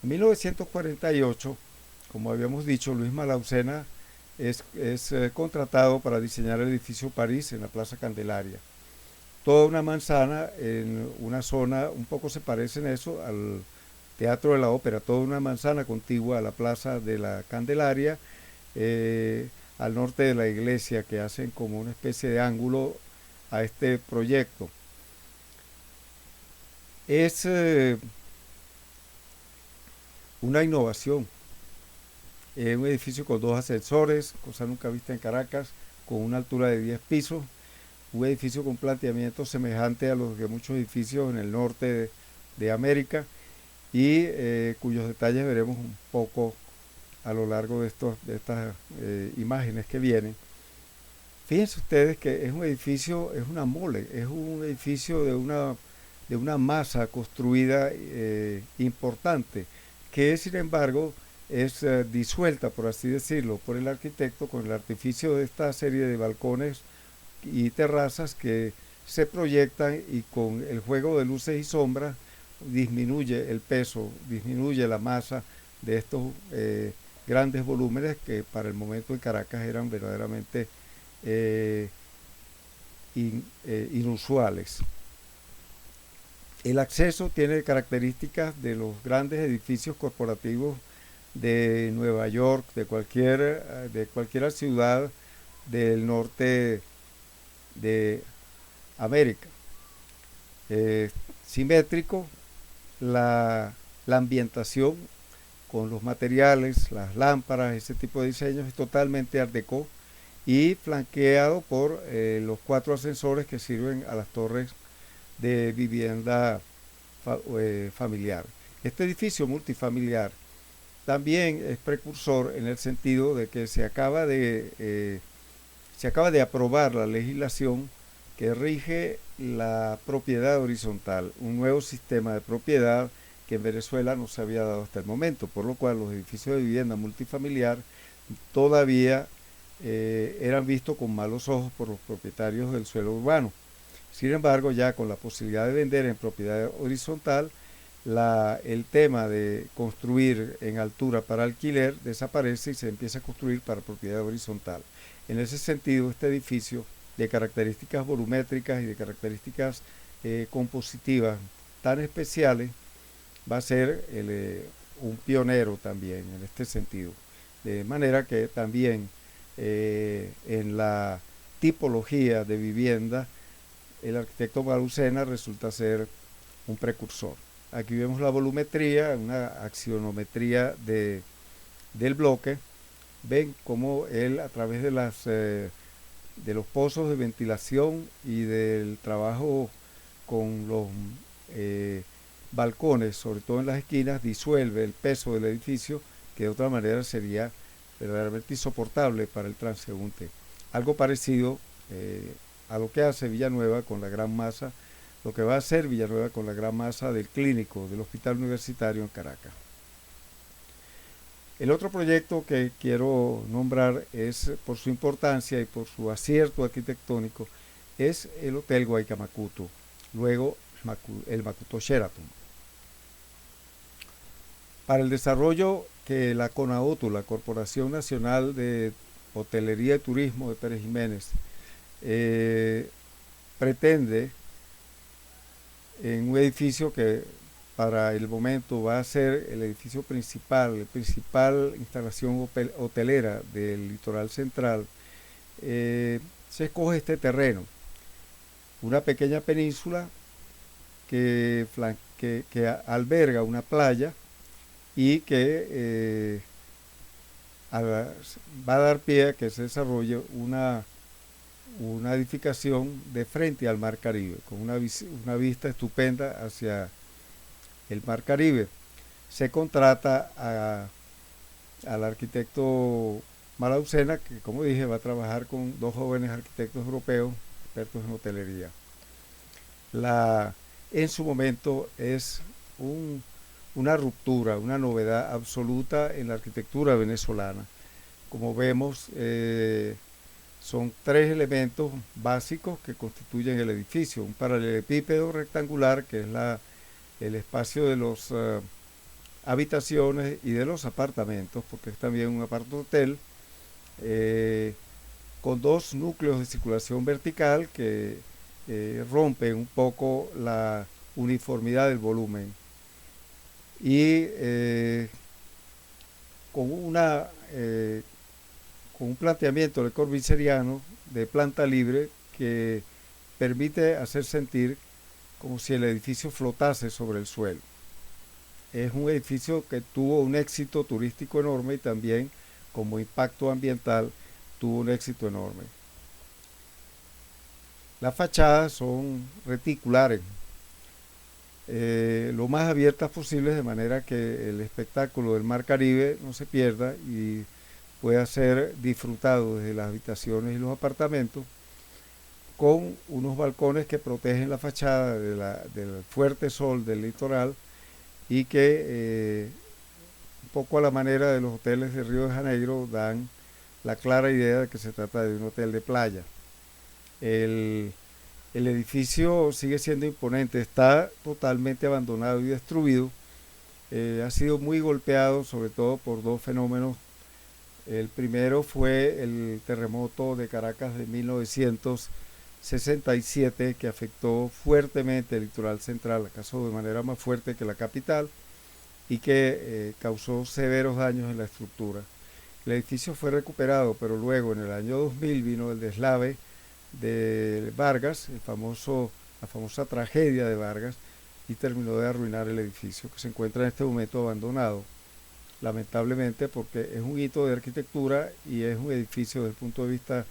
En 1948, como habíamos dicho, Luis Malaucena es contratado para diseñar el edificio París en la Plaza Candelaria. Toda una manzana en una zona, un poco se parece en eso al Teatro de la Ópera, toda una manzana contigua a la Plaza de la Candelaria, al norte de la iglesia, que hacen como una especie de ángulo a este proyecto. Es una innovación. Un edificio con 2 ascensores, cosa nunca vista en Caracas, con una altura de 10 pisos. Un edificio con planteamiento semejante a los de muchos edificios en el norte de América, y cuyos detalles veremos un poco a lo largo de estas imágenes que vienen. Fíjense ustedes que es un edificio, es una mole, es un edificio de una masa construida importante, que sin embargo es disuelta, por así decirlo, por el arquitecto con el artificio de esta serie de balcones y terrazas que se proyectan, y con el juego de luces y sombras disminuye el peso, disminuye la masa de estos grandes volúmenes que para el momento en Caracas eran verdaderamente inusuales. El acceso tiene características de los grandes edificios corporativos de Nueva York, de cualquier ciudad del norte de América. Simétrico, la ambientación con los materiales, las lámparas, ese tipo de diseños es totalmente art déco, y flanqueado por los 4 ascensores que sirven a las torres de vivienda familiar. Este edificio multifamiliar también es precursor en el sentido de que se acaba de aprobar la legislación que rige la propiedad horizontal, un nuevo sistema de propiedad que en Venezuela no se había dado hasta el momento, por lo cual los edificios de vivienda multifamiliar todavía eran vistos con malos ojos por los propietarios del suelo urbano. Sin embargo, ya con la posibilidad de vender en propiedad horizontal, el tema de construir en altura para alquiler desaparece y se empieza a construir para propiedad horizontal. En ese sentido, este edificio de características volumétricas y de características compositivas tan especiales va a ser un pionero también en este sentido. De manera que también en la tipología de vivienda, el arquitecto Malucena resulta ser un precursor. Aquí vemos la volumetría, una axionometría del bloque. Ven cómo él, a través de los pozos de ventilación y del trabajo con los balcones, sobre todo en las esquinas, disuelve el peso del edificio, que de otra manera sería verdaderamente insoportable para el transeúnte. Algo parecido a lo que hace Villanueva con la gran masa, lo que va a hacer Villanueva con la gran masa del clínico del Hospital Universitario en Caracas. El otro proyecto que quiero nombrar es, por su importancia y por su acierto arquitectónico, es el Hotel Guaycamacuto, luego el Macuto Sheraton. Para el desarrollo que la CONAOTU, la Corporación Nacional de Hotelería y Turismo de Pérez Jiménez, pretende en un edificio que para el momento va a ser el edificio principal, la principal instalación hotelera del litoral central, se escoge este terreno, una pequeña península que alberga una playa y que va a dar pie a que se desarrolle una edificación de frente al Mar Caribe, con una vista estupenda hacia el Mar Caribe. Se contrata al arquitecto Malucena, que como dije va a trabajar con dos jóvenes arquitectos europeos expertos en hotelería. En su momento es una ruptura, una novedad absoluta en la arquitectura venezolana. Como vemos, son tres elementos básicos que constituyen el edificio: un paralelepípedo rectangular, que es el espacio de las habitaciones y de los apartamentos, porque es también un apartahotel, con dos núcleos de circulación vertical que rompen un poco la uniformidad del volumen, y con un planteamiento de corbiceriano de planta libre que permite hacer sentir como si el edificio flotase sobre el suelo. Es un edificio que tuvo un éxito turístico enorme y también como impacto ambiental tuvo un éxito enorme. Las fachadas son reticulares, lo más abiertas posibles, de manera que el espectáculo del Mar Caribe no se pierda y pueda ser disfrutado desde las habitaciones y los apartamentos, con unos balcones que protegen la fachada del fuerte sol del litoral y que un poco a la manera de los hoteles de Río de Janeiro dan la clara idea de que se trata de un hotel de playa. El edificio sigue siendo imponente, está totalmente abandonado y destruido, ha sido muy golpeado sobre todo por dos fenómenos. El primero fue el terremoto de Caracas de 1967, que afectó fuertemente el litoral central, acaso de manera más fuerte que la capital, y que causó severos daños en la estructura. El edificio fue recuperado, pero luego en el año 2000 vino el deslave de Vargas, la famosa tragedia de Vargas, y terminó de arruinar el edificio, que se encuentra en este momento abandonado, lamentablemente, porque es un hito de arquitectura y es un edificio desde el punto de vista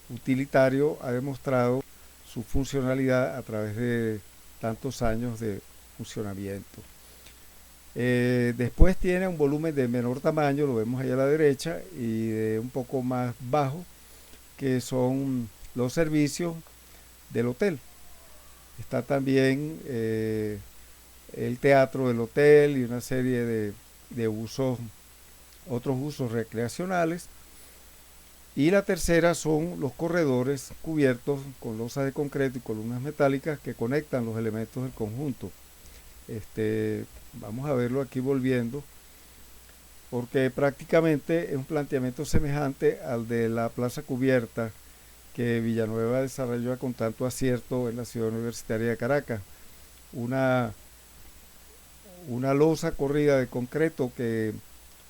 utilitario, ha demostrado su funcionalidad a través de tantos años de funcionamiento. Después tiene un volumen de menor tamaño, lo vemos ahí a la derecha, y de un poco más bajo, que son los servicios del hotel. Está también el teatro del hotel y una serie de usos, otros usos recreacionales. Y la tercera son los corredores cubiertos con losas de concreto y columnas metálicas que conectan los elementos del conjunto. Vamos a verlo aquí volviendo, porque prácticamente es un planteamiento semejante al de la plaza cubierta que Villanueva desarrolló con tanto acierto en la ciudad universitaria de Caracas. Una, una losa corrida de concreto que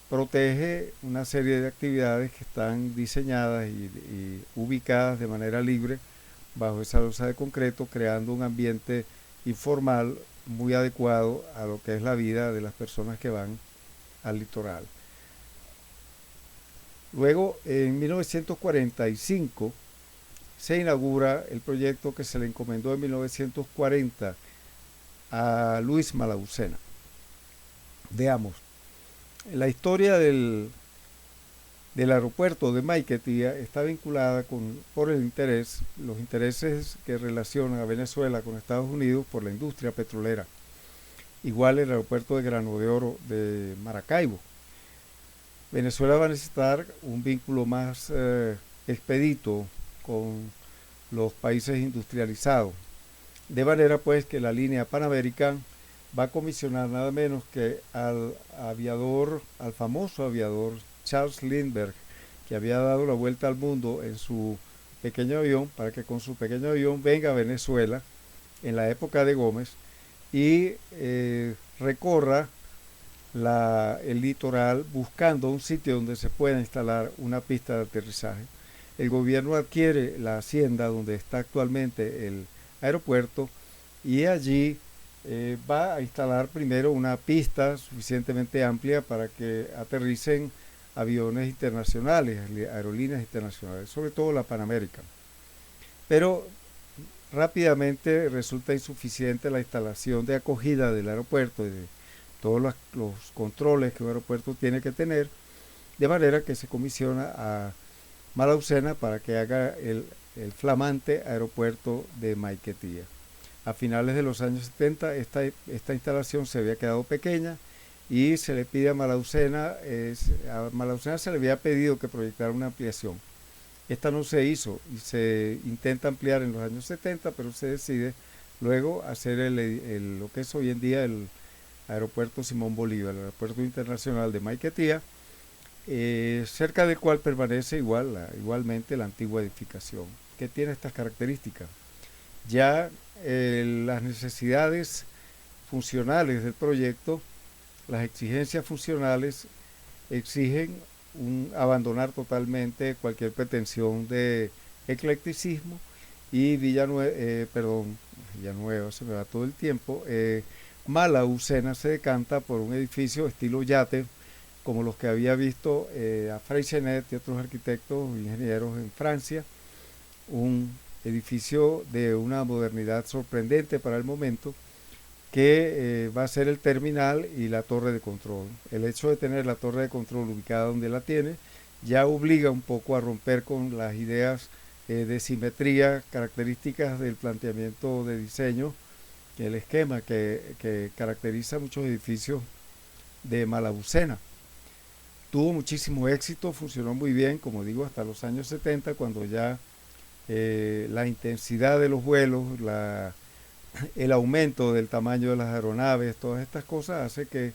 protege una serie de actividades que están diseñadas y ubicadas de manera libre bajo esa losa de concreto, creando un ambiente informal muy adecuado a lo que es la vida de las personas que van al litoral. Luego, en 1945, se inaugura el proyecto que se le encomendó en 1940 a Luis Malaucena. Veamos, la historia del aeropuerto de Maiquetía está vinculada por los intereses que relacionan a Venezuela con Estados Unidos por la industria petrolera. Igual el aeropuerto de Grano de Oro de Maracaibo. Venezuela va a necesitar un vínculo más expedito con los países industrializados. De manera pues que la línea Pan American va a comisionar nada menos que al famoso aviador Charles Lindbergh, que había dado la vuelta al mundo en su pequeño avión, para que con su pequeño avión venga a Venezuela en la época de Gómez y recorra el litoral buscando un sitio donde se pueda instalar una pista de aterrizaje. El gobierno adquiere la hacienda donde está actualmente el aeropuerto y allí va a instalar primero una pista suficientemente amplia para que aterricen aviones internacionales, aerolíneas internacionales, sobre todo la Pan American. Pero rápidamente resulta insuficiente la instalación de acogida del aeropuerto y de todos los controles que un aeropuerto tiene que tener, de manera que se comisiona a Malaucena para que haga el flamante aeropuerto de Maiquetía. A finales de los años 70 esta instalación se había quedado pequeña y se le pide a Malaucena se le había pedido que proyectara una ampliación. Esta no se hizo y se intenta ampliar en los años 70, pero se decide luego hacer lo que es hoy en día el aeropuerto Simón Bolívar, el aeropuerto internacional de Maiquetía, cerca del cual permanece igualmente la antigua edificación, que tiene estas características. Ya las necesidades funcionales del proyecto, las exigencias funcionales exigen abandonar totalmente cualquier pretensión de eclecticismo y Villanueva, se me va todo el tiempo, Malaucena se decanta por un edificio estilo yate, como los que había visto a Freycinet y otros arquitectos e ingenieros en Francia, un edificio de una modernidad sorprendente para el momento, que va a ser el terminal y la torre de control. El hecho de tener la torre de control ubicada donde la tiene ya obliga un poco a romper con las ideas de simetría características del planteamiento de diseño, el esquema que caracteriza muchos edificios de Malaucena. Tuvo muchísimo éxito, funcionó muy bien, como digo, hasta los años 70, cuando ya la intensidad de los vuelos, el aumento del tamaño de las aeronaves, todas estas cosas hace que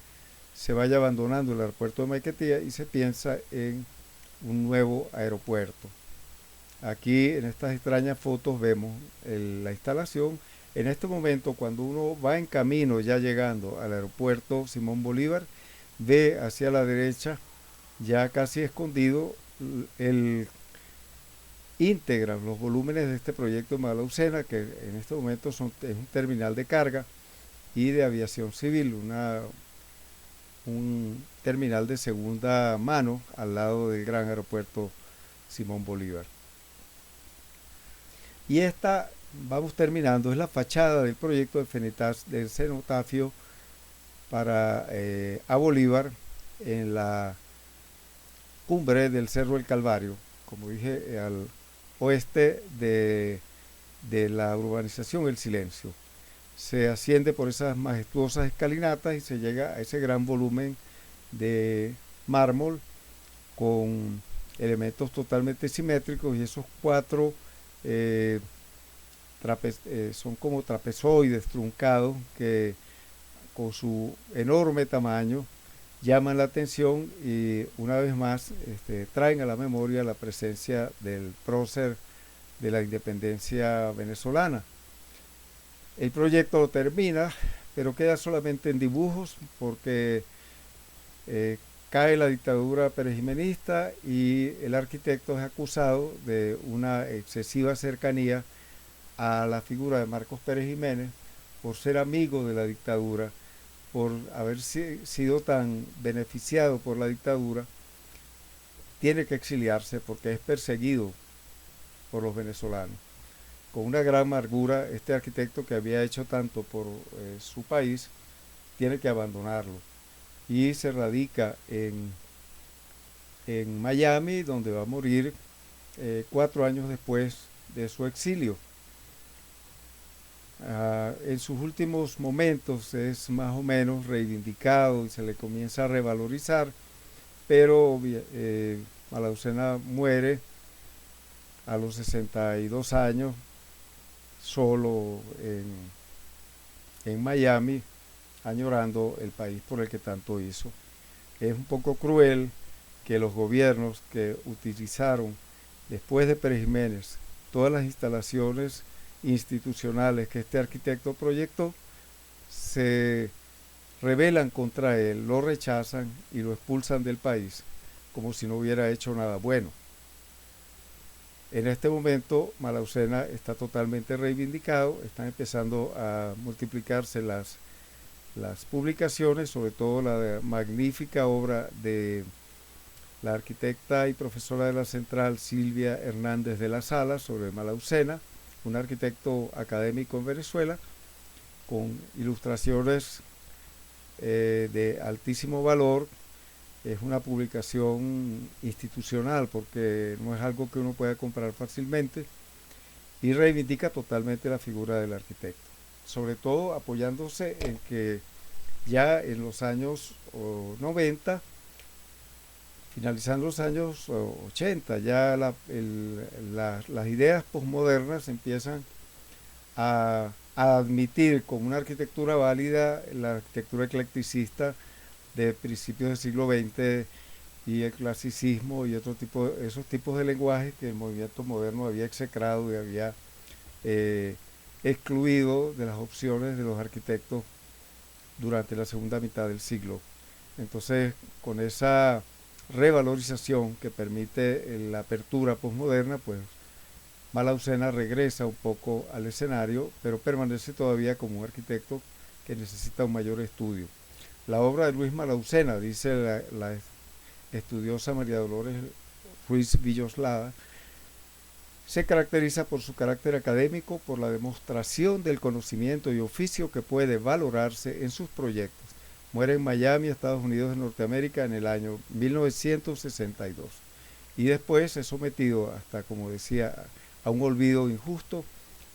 se vaya abandonando el aeropuerto de Maiquetía y se piensa en un nuevo aeropuerto. Aquí en estas extrañas fotos vemos la instalación. En este momento, cuando uno va en camino ya llegando al aeropuerto Simón Bolívar, ve hacia la derecha, ya casi escondido, íntegra los volúmenes de este proyecto de Malaucena, que en este momento es un terminal de carga y de aviación civil, un terminal de segunda mano al lado del gran aeropuerto Simón Bolívar. Y vamos terminando, es la fachada del proyecto del cenotafio para a Bolívar en la cumbre del Cerro del Calvario, como dije, al oeste de la urbanización El Silencio. Se asciende por esas majestuosas escalinatas y se llega a ese gran volumen de mármol con elementos totalmente simétricos, y esos cuatro son como trapezoides truncados que con su enorme tamaño llaman la atención y una vez más traen a la memoria la presencia del prócer de la independencia venezolana. El proyecto lo termina, pero queda solamente en dibujos porque cae la dictadura perejimenista y el arquitecto es acusado de una excesiva cercanía a la figura de Marcos Pérez Jiménez por ser amigo de la dictadura, por haber sido tan beneficiado por la dictadura. Tiene que exiliarse porque es perseguido por los venezolanos. Con una gran amargura, este arquitecto que había hecho tanto por su país tiene que abandonarlo y se radica en Miami, donde va a morir 4 años después de su exilio. En sus últimos momentos es más o menos reivindicado y se le comienza a revalorizar, pero Malaucena muere a los 62 años solo en Miami, añorando el país por el que tanto hizo. Es un poco cruel que los gobiernos que utilizaron después de Pérez Jiménez todas las instalaciones institucionales que este arquitecto proyectó se rebelan contra él, lo rechazan y lo expulsan del país como si no hubiera hecho nada bueno. En este momento Malaucena está totalmente reivindicado, están empezando a multiplicarse las publicaciones, sobre todo la magnífica obra de la arquitecta y profesora de la Central Silvia Hernández de la Sala sobre Malaucena, un arquitecto académico en Venezuela, con ilustraciones de altísimo valor. Es una publicación institucional porque no es algo que uno pueda comprar fácilmente, y reivindica totalmente la figura del arquitecto, sobre todo apoyándose en que ya en los años 90, finalizando los años 80, ya las ideas posmodernas empiezan a admitir como una arquitectura válida la arquitectura eclecticista de principios del siglo XX y el clasicismo y esos tipos de lenguajes que el movimiento moderno había execrado y había excluido de las opciones de los arquitectos durante la segunda mitad del siglo. Entonces, con esa revalorización que permite la apertura posmoderna, pues Malaucena regresa un poco al escenario, pero permanece todavía como un arquitecto que necesita un mayor estudio. La obra de Luis Malaucena, dice la estudiosa María Dolores Ruiz Villoslada, se caracteriza por su carácter académico, por la demostración del conocimiento y oficio que puede valorarse en sus proyectos. Muere en Miami, Estados Unidos de Norteamérica, en el año 1962. Y después es sometido hasta, como decía, a un olvido injusto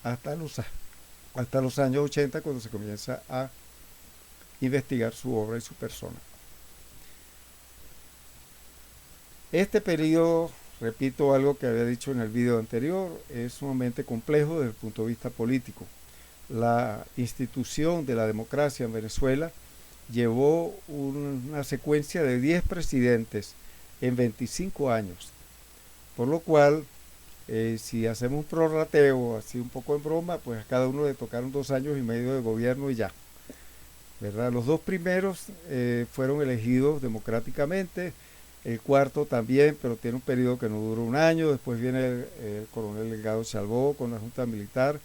hasta los años 80, cuando se comienza a investigar su obra y su persona. Este periodo, repito algo que había dicho en el video anterior, es sumamente complejo desde el punto de vista político. La institución de la democracia en Venezuela llevó una secuencia de 10 presidentes en 25 años, por lo cual si hacemos un prorrateo así un poco en broma, pues a cada uno le tocaron 2 años y medio de gobierno y ya, ¿verdad? Los 2 primeros fueron elegidos democráticamente, el cuarto también, pero tiene un periodo que no duró 1 año. Después viene el coronel Delgado Chalbó con la Junta Militar.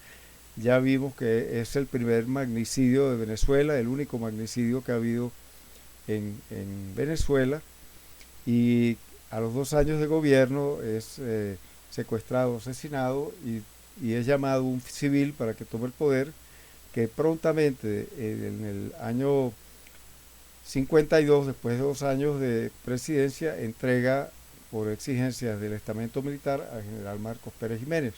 Ya vimos que es el primer magnicidio de Venezuela, el único magnicidio que ha habido en Venezuela, y a los 2 años de gobierno es secuestrado, asesinado, y es llamado un civil para que tome el poder, que prontamente en el año 52, después de 2 años de presidencia, entrega por exigencias del estamento militar al general Marcos Pérez Jiménez.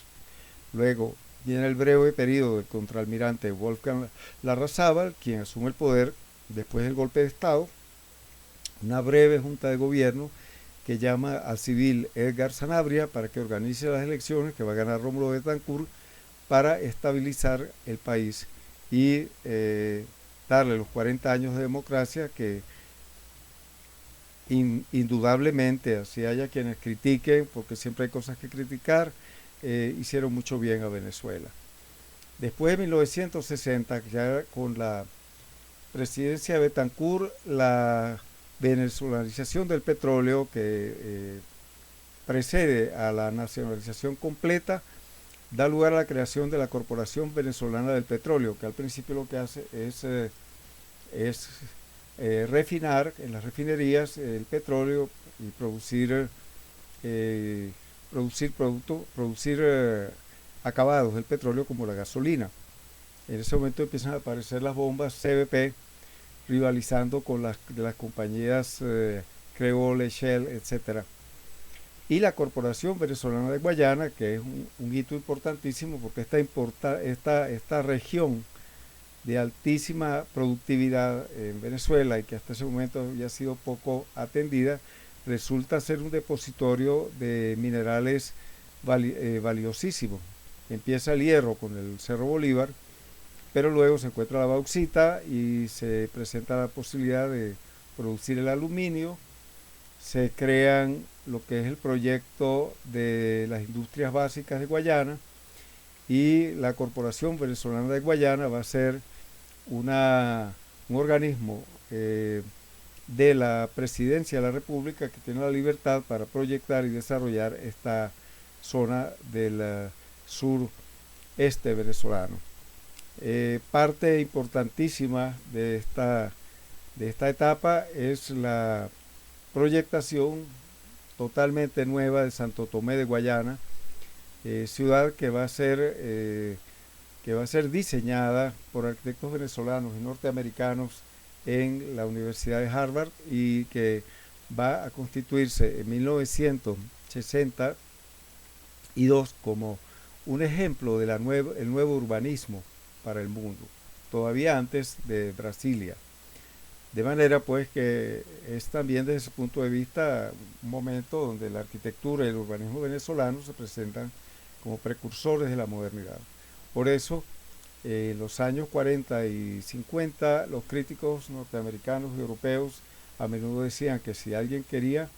Luego viene el breve periodo del contraalmirante Wolfgang Larrazábal, quien asume el poder después del golpe de Estado, una breve junta de gobierno que llama al civil Edgar Sanabria para que organice las elecciones que va a ganar Rómulo Betancourt para estabilizar el país y darle los 40 años de democracia que indudablemente, así haya quienes critiquen, porque siempre hay cosas que criticar, hicieron mucho bien a Venezuela. Después de 1960, ya con la presidencia de Betancourt, la venezolanización del petróleo que precede a la nacionalización completa, da lugar a la creación de la Corporación Venezolana del Petróleo, que al principio lo que hace es refinar en las refinerías el petróleo y producir acabados del petróleo como la gasolina. En ese momento empiezan a aparecer las bombas CBP rivalizando con las de las compañías Creole, Shell, etcétera. Y la Corporación Venezolana de Guayana, que es un hito importantísimo porque esta región de altísima productividad en Venezuela y que hasta ese momento había sido poco atendida, resulta ser un depositorio de minerales valiosísimos. Empieza el hierro con el Cerro Bolívar, pero luego se encuentra la bauxita y se presenta la posibilidad de producir el aluminio. Se crean lo que es el proyecto de las industrias básicas de Guayana y la Corporación Venezolana de Guayana va a ser un organismo de la Presidencia de la República que tiene la libertad para proyectar y desarrollar esta zona del sureste venezolano. Parte importantísima de esta etapa es la proyectación totalmente nueva de Santo Tomé de Guayana, ciudad que va a ser diseñada por arquitectos venezolanos y norteamericanos en la Universidad de Harvard y que va a constituirse en 1962 como un ejemplo del nuevo urbanismo para el mundo, todavía antes de Brasilia. De manera pues que es también desde ese punto de vista un momento donde la arquitectura y el urbanismo venezolano se presentan como precursores de la modernidad. Por eso, en los años 40 y 50, los críticos norteamericanos y europeos a menudo decían que si alguien quería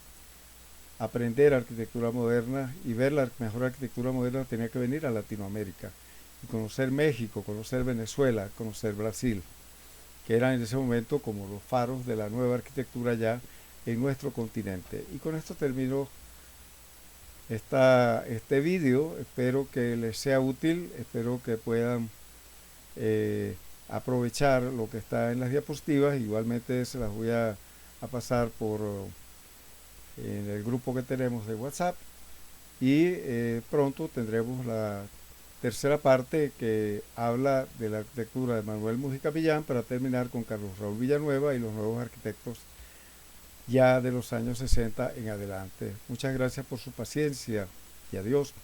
aprender arquitectura moderna y ver la mejor arquitectura moderna, tenía que venir a Latinoamérica y conocer México, conocer Venezuela, conocer Brasil, que eran en ese momento como los faros de la nueva arquitectura ya en nuestro continente. Y con esto termino este vídeo. Espero que les sea útil, espero que puedan aprovechar lo que está en las diapositivas. Igualmente se las voy a pasar por en el grupo que tenemos de WhatsApp y pronto tendremos la tercera parte que habla de la arquitectura de Manuel Mujica Millán para terminar con Carlos Raúl Villanueva y los nuevos arquitectos ya de los años 60 en adelante. Muchas gracias por su paciencia y adiós.